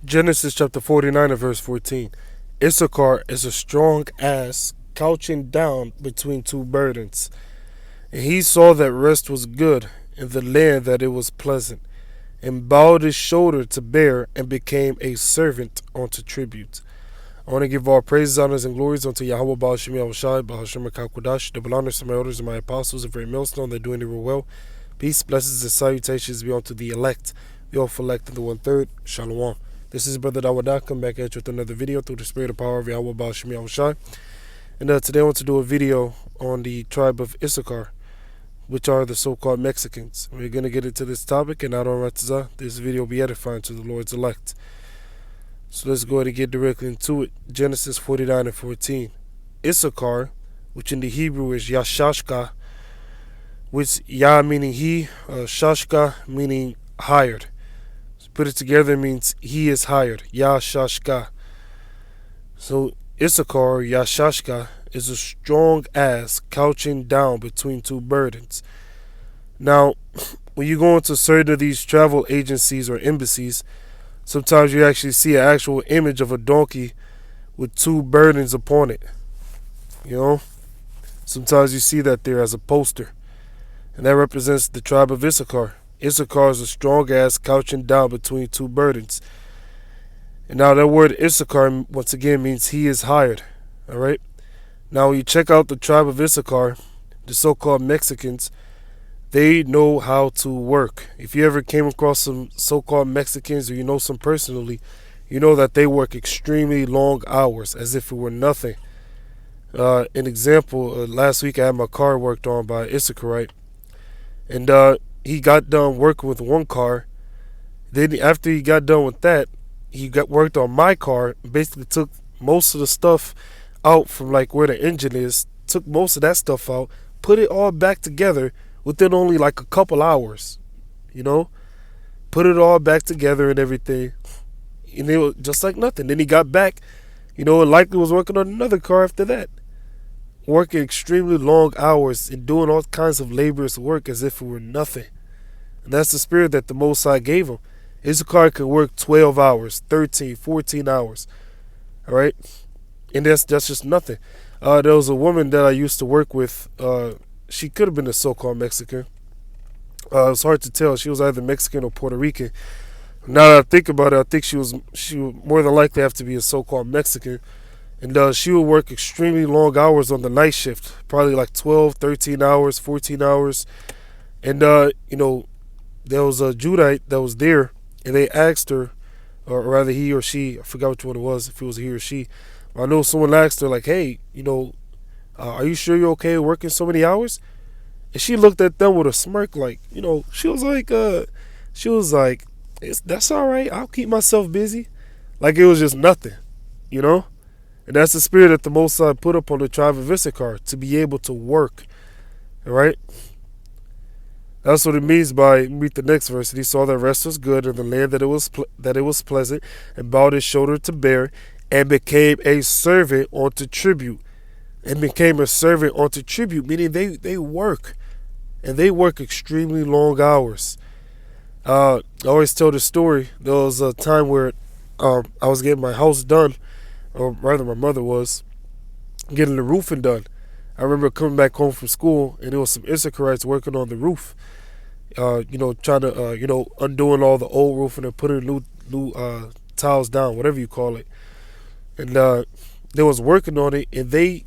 Genesis chapter 49 and verse 14. Issachar is a strong ass couching down between two burdens. And he saw that rest was good, and the land that it was pleasant, and bowed his shoulder to bear, and became a servant unto tribute. I want to give all praises, honors, and glories unto YAHAWAH, YAHAWASHI, QADASH, double honors to my elders and my apostles of Great Milestone, that doing it well. Peace, blessings, and salutations be unto the elect, the awful elect, and the one-third. Shalom. This is Brother Dawadah, come back at you with another video through the spirit and power of YAHAWAH, YAHAWASHI. And today I want to do a video on the tribe of Issachar, which are the so-called Mexicans. We're going to get into this topic, and out on RAWCHAA, this video will be edifying to the Lord's elect. So let's go ahead and get directly into it. Genesis 49 and 14. Issachar, which in the Hebrew is Yahshashka, which Yah meaning he, Shashka meaning hired. So put it together, it means he is hired. Yahshashka. So Issachar, Yahshashka, is a strong ass couching down between two burdens. Now, when you go into certain of these travel agencies or embassies, sometimes you actually see an actual image of a donkey with two burdens upon it. You know? Sometimes you see that there as a poster. And that represents the tribe of Issachar. Issachar is a strong ass couching down between two burdens. And now that word Issachar, once again, means he is hired. Alright? Now when you check out the tribe of Issachar, the so-called Mexicans, they know how to work. If you ever came across some so-called Mexicans, or you know some personally, you know that they work extremely long hours as if it were nothing. An example, last week I had my car worked on by Issacharite, and he got done working with one car. Then after he got done with that, he got worked on my car, basically took most of the stuff out from like where the engine is, took most of that stuff out, put it all back together within only like a couple hours, you know, put it all back together and everything, and it was just like nothing. Then he got back, you know, and likely was working on another car after that, working extremely long hours and doing all kinds of laborious work as if it were nothing. And that's the spirit that the Most High gave him. Issachar can work 12 hours, 13, 14 hours, all right, and that's just nothing. There was a woman that I used to work with. She could have been a so-called Mexican. It's hard to tell. She was either Mexican or Puerto Rican. Now that I think about it, I think she would more than likely have to be a so-called Mexican. And she would work extremely long hours on the night shift, probably like 12, 13 hours, 14 hours. And, you know, there was a Judite that was there, and they asked her, or rather he or she, I forgot which one it was, if it was he or she. I know someone asked her, like, hey, you know, are you sure you're okay working so many hours? And she looked at them with a smirk, like, you know, she was like, that's all right. I'll keep myself busy. Like it was just nothing, you know? And that's the spirit that the Most High put up on the tribe of Issachar, to be able to work, all right? That's what it means by, read the next verse. And he saw that rest was good, and the land that it was pleasant, and bowed his shoulder to bear, and became a servant unto tribute. And became a servant unto tribute, meaning they work, and they work extremely long hours. I always tell the story. There was a time where I was getting my house done, or rather my mother was getting the roofing done. I remember coming back home from school, and there was some Issacharites working on the roof, you know, trying to you know, undoing all the old roofing and putting new tiles down, whatever you call it. And they was working on it, and they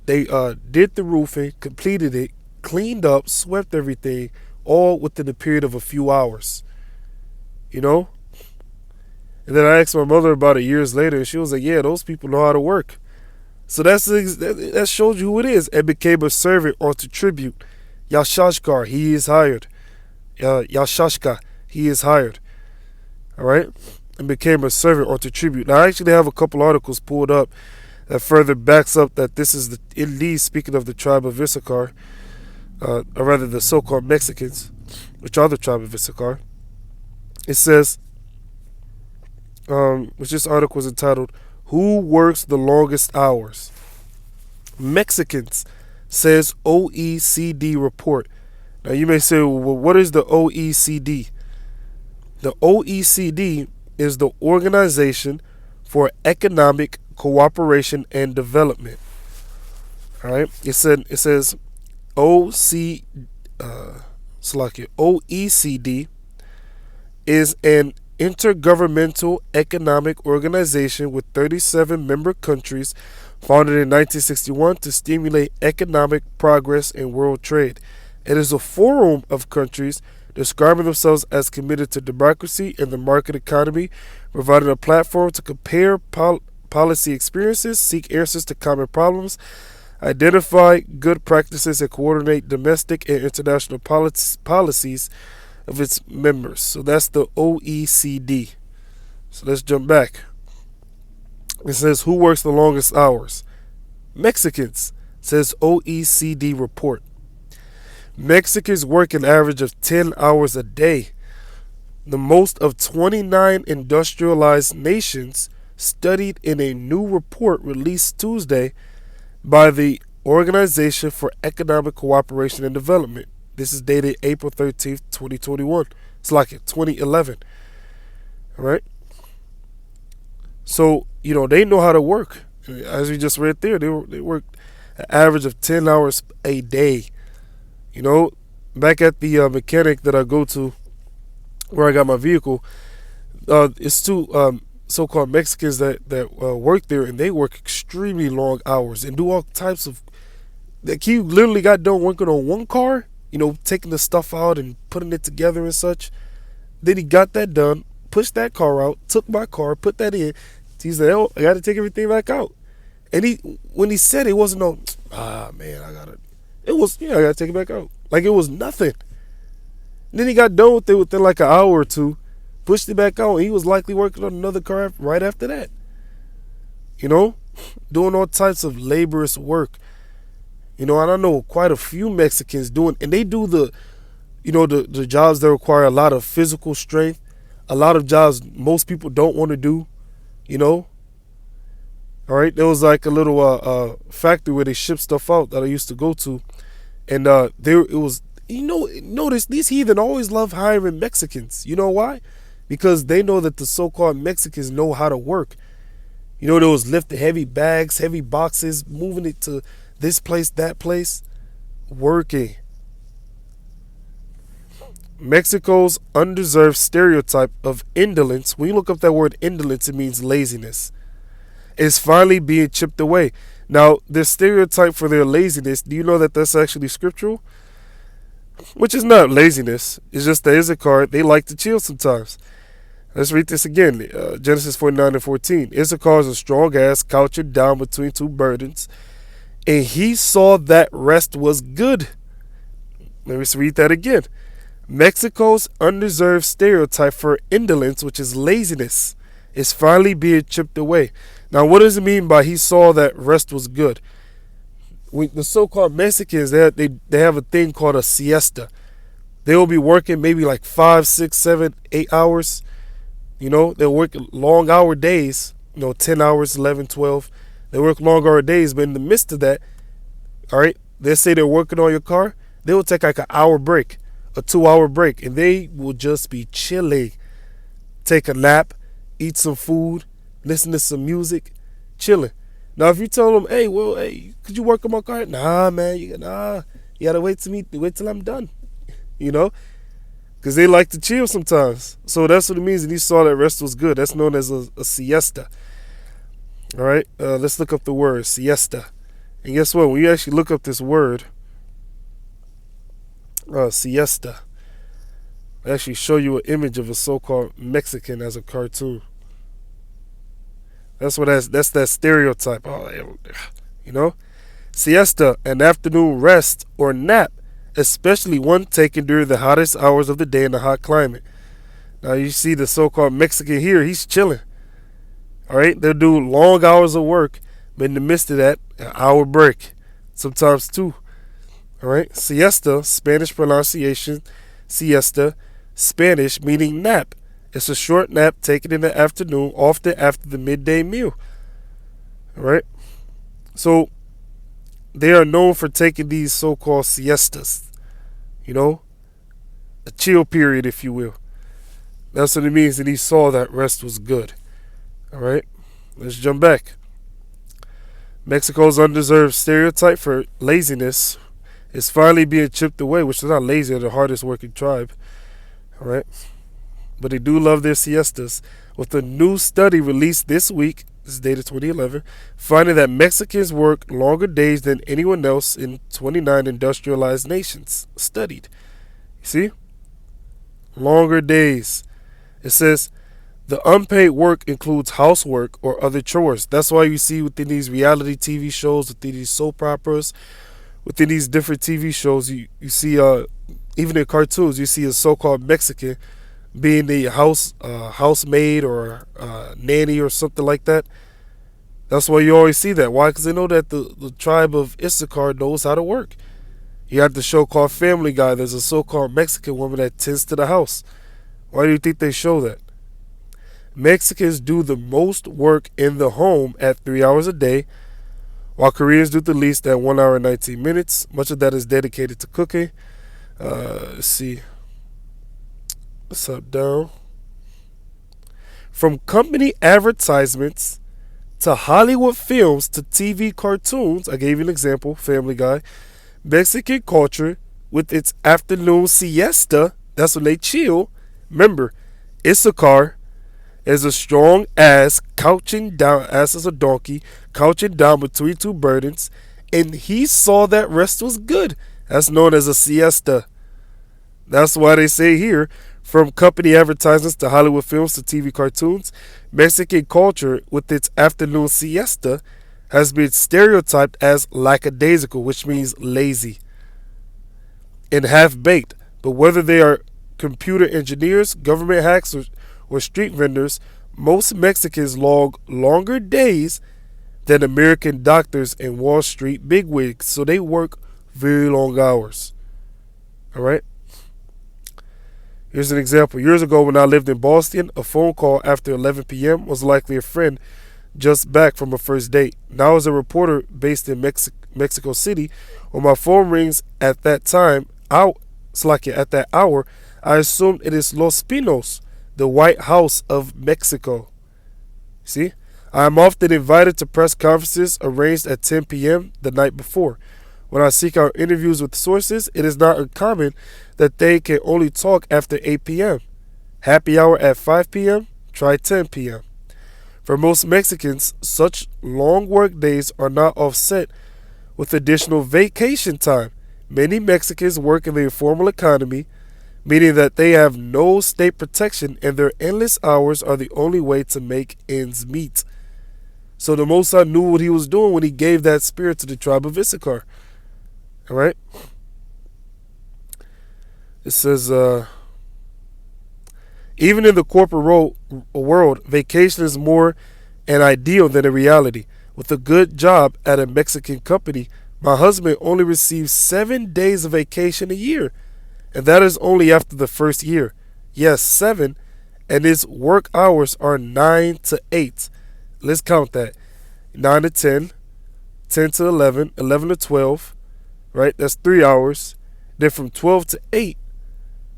did the roofing, completed it, cleaned up, swept everything, all within a period of a few hours, you know? And then I asked my mother about it years later, and she was like, yeah, those people know how to work. So that shows you who it is. And became a servant unto tribute. Yahshashkar, he is hired. Yahshashka, he is hired. All right? And became a servant unto tribute. Now, I actually have a couple articles pulled up that further backs up that this is indeed speaking of the tribe of Issachar, or rather the so-called Mexicans, which are the tribe of Issachar. It says, which this article was entitled, "Who Works the Longest Hours?" Mexicans, says OECD report. Now you may say, well, what is the OECD? The OECD is the Organization for Economic Cooperation and Development. All right. It says OC OECD is an intergovernmental economic organization with 37 member countries founded in 1961 to stimulate economic progress and world trade. It is a forum of countries describing themselves as committed to democracy and the market economy, providing a platform to compare policy experiences, seek answers to common problems, identify good practices, and coordinate domestic and international policies of its members. So that's the OECD. So let's jump back. It says, who works the longest hours? Mexicans, says OECD report. Mexicans work an average of 10 hours a day. The most of 29 industrialized nations studied in a new report released Tuesday by the Organization for Economic Cooperation and Development. This is dated April 13th, 2021. It's like it, 2011. All right? So, they know how to work. As we just read there, they work an average of 10 hours a day. Back at the mechanic that I go to, where I got my vehicle, it's two so-called Mexicans that work there, and they work extremely long hours and do all types of. Like, he literally got done working on one car, taking the stuff out and putting it together and such. Then he got that done, pushed that car out, took my car, put that in. He said, "Oh, I got to take everything back out." And when he said it wasn't no, man, it was, I got to take it back out. Like, it was nothing. And then he got done with it within like an hour or two, pushed it back out, and he was likely working on another car right after that. Doing all types of laborious work. And I know quite a few Mexicans doing, and they do the jobs that require a lot of physical strength, a lot of jobs most people don't want to do, All right, there was like a little factory where they ship stuff out that I used to go to, and it was, notice these heathen always love hiring Mexicans. You know why? Because they know that the so-called Mexicans know how to work. They was lifting heavy bags, heavy boxes, moving it to this place, that place, working. Mexico's undeserved stereotype of indolence, when you look up that word indolence, it means laziness, is finally being chipped away. Now, the stereotype for their laziness, do you know that that's actually scriptural? Which is not laziness. It's just that Issachar, they like to chill sometimes. Let's read this again. Genesis 49:14. Issachar is a strong ass couching down between two burdens, and he saw that rest was good. Let me read that again. Mexico's undeserved stereotype for indolence, which is laziness, is finally being chipped away. Now, what does it mean by he saw that rest was good? The so-called Mexicans, they have a thing called a siesta. They will be working maybe like 5, 6, 7, 8 hours. They'll work long hour days, 10 hours, 11, 12. They work long hour days, but in the midst of that, all right, they say they're working on your car, they will take like an hour break, a 2-hour break, and they will just be chilling. Take a nap, eat some food, listen to some music, chilling. Now, if you tell them, hey, could you work on my car? Nah, man, you gotta wait till I'm done, because they like to chill sometimes. So that's what it means. And he saw that rest was good. That's known as a siesta. All right, let's look up the word siesta. And guess what? When you actually look up this word, siesta, I actually show you an image of a so-called Mexican as a cartoon. That's that stereotype. Siesta, an afternoon rest or nap, especially one taken during the hottest hours of the day in a hot climate. Now you see the so-called Mexican here, he's chilling. All right, they'll do long hours of work, but in the midst of that, an hour break, sometimes two. All right, siesta, Spanish pronunciation, siesta, Spanish meaning nap. It's a short nap taken in the afternoon, often after the midday meal. All right, so they are known for taking these so-called siestas, a chill period, if you will. That's what it means. And he saw that rest was good. All right. Let's jump back. Mexico's undeserved stereotype for laziness is finally being chipped away, which is not lazy, they're the hardest working tribe. All right. But they do love their siestas. With a new study released this week, this is dated 2011, finding that Mexicans work longer days than anyone else in 29 industrialized nations studied. You see? Longer days. It says the unpaid work includes housework or other chores. That's why you see within these reality TV shows, within these soap operas, within these different TV shows, you see, even in cartoons, you see a so-called Mexican being the housemaid or nanny or something like that. That's why you always see that. Why? Because they know that the tribe of Issachar knows how to work. You have the show called Family Guy. There's a so-called Mexican woman that tends to the house. Why do you think they show that? Mexicans do the most work in the home at 3 hours a day, while Koreans do the least at 1 hour and 19 minutes. Much of that is dedicated to cooking. Let's see. What's up, down? From company advertisements to Hollywood films to TV cartoons, I gave you an example, Family Guy. Mexican culture, with its afternoon siesta, that's when they chill. Remember, Issachar is a strong ass couching down, ass as a donkey, couching down between two burdens, and he saw that rest was good. That's known as a siesta. That's why they say here, from company advertisements to Hollywood films to TV cartoons, Mexican culture, with its afternoon siesta, has been stereotyped as lackadaisical, which means lazy, and half-baked. But whether they are computer engineers, government hacks, or street vendors, most Mexicans log longer days than American doctors and Wall Street bigwigs. So they work very long hours. All right? Here's an example. Years ago when I lived in Boston, a phone call after 11 p.m. was likely a friend just back from a first date. Now as a reporter based in Mexico City, when my phone rings at that time, at that hour, I assume it is Los Pinos, the White House of Mexico. See? I am often invited to press conferences arranged at 10 p.m. the night before. When I seek out interviews with sources, it is not uncommon that they can only talk after 8 p.m. Happy hour at 5 p.m., try 10 p.m. For most Mexicans, such long work days are not offset with additional vacation time. Many Mexicans work in the informal economy, meaning that they have no state protection and their endless hours are the only way to make ends meet. So the Most High knew what he was doing when he gave that spirit to the tribe of Issachar. All right? It says, even in the corporate world, vacation is more an ideal than a reality. With a good job at a Mexican company, my husband only receives 7 days of vacation a year. And that is only after the first year. Yes, 7. And his work hours are 9 to 8. Let's count that. 9 to 10, 10 to 11, 11 to 12. Right? That's 3 hours. Then from 12 to 8,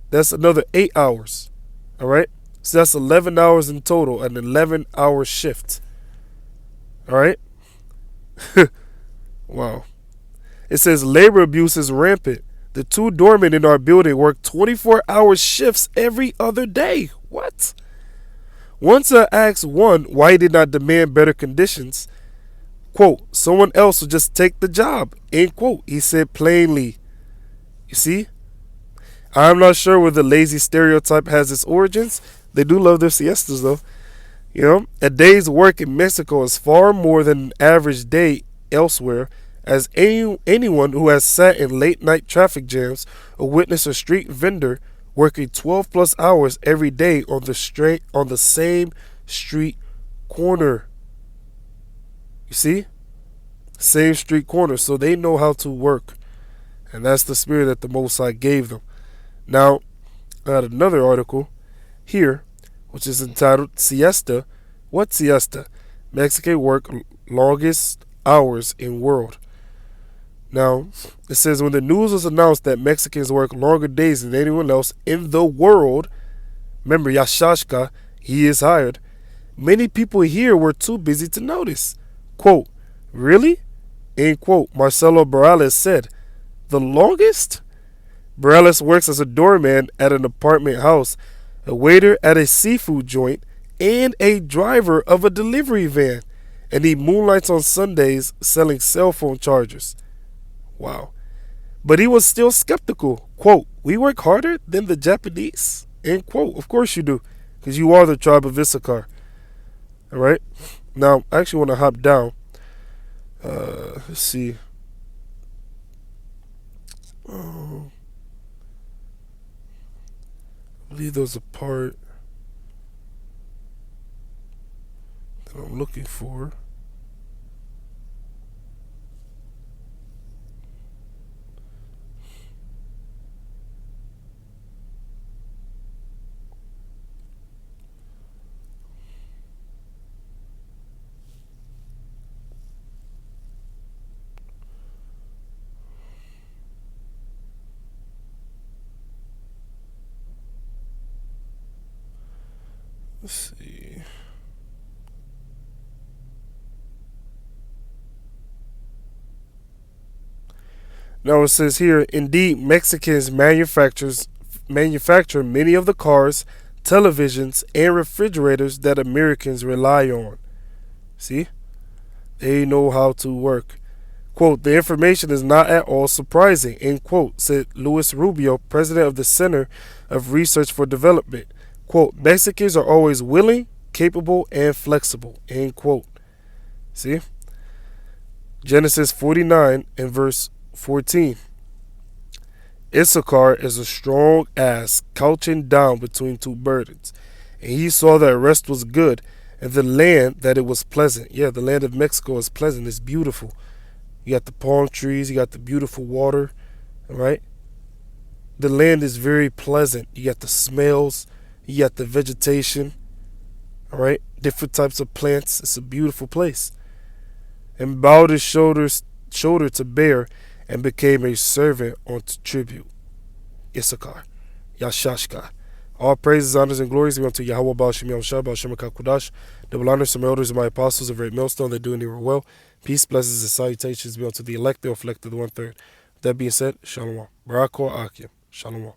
that's another 8 hours. All right? So that's 11 hours in total, an 11-hour shift. All right? Wow. It says labor abuse is rampant. The 2 doormen in our building work 24-hour shifts every other day. What? Once I asked one why he did not demand better conditions, quote, someone else will just take the job, end quote. He said plainly. You see? I'm not sure where the lazy stereotype has its origins. They do love their siestas, though. You know, a day's work in Mexico is far more than an average day elsewhere, as anyone who has sat in late-night traffic jams or witnessed a street vendor working 12-plus hours every day on the same street corner. You see? Same street corner. So they know how to work. And that's the spirit that the Most High gave them. Now, I had another article here, which is entitled Siesta. What siesta? Mexican work longest hours in world. Now, it says when the news was announced that Mexicans work longer days than anyone else in the world, Remember, Yashashka, he is hired. Many people here were too busy to notice. Quote, really? End quote. Marcelo Morales said, the longest? Morales works as a doorman at an apartment house, a waiter at a seafood joint, and a driver of a delivery van. And he moonlights on Sundays selling cell phone chargers. Wow. But he was still skeptical. Quote, we work harder than the Japanese? End quote. Of course you do, because you are the tribe of Issachar. All right? Now, I actually want to hop down. Let's see. I believe there was a part that I'm looking for. Let's see. Now it says here, indeed, Mexicans manufacture many of the cars, televisions, and refrigerators that Americans rely on. See? They know how to work. Quote, the information is not at all surprising, end quote, said Luis Rubio, president of the Center of Research for Development. Quote, Mexicans are always willing, capable, and flexible, end quote. See? Genesis 49 and verse 14. Issachar is a strong ass couching down between two burdens. And he saw that rest was good, and the land that it was pleasant. Yeah, the land of Mexico is pleasant. It's beautiful. You got the palm trees. You got the beautiful water. All right? The land is very pleasant. You got the smells. You got the vegetation. All right? Different types of plants. It's a beautiful place. And bowed his shoulder to bear and became a servant unto tribute. Issachar. Yashashka. All praises, honors, and glories be unto Yahawah, YAHAWASHI, QADASH. Double honors to my elders and my apostles of Great Milestone. They do near well. Peace, blessings, and salutations be unto the elect, the elect of the 1/3. That being said, Shalom. RAWCHAA. Shalom.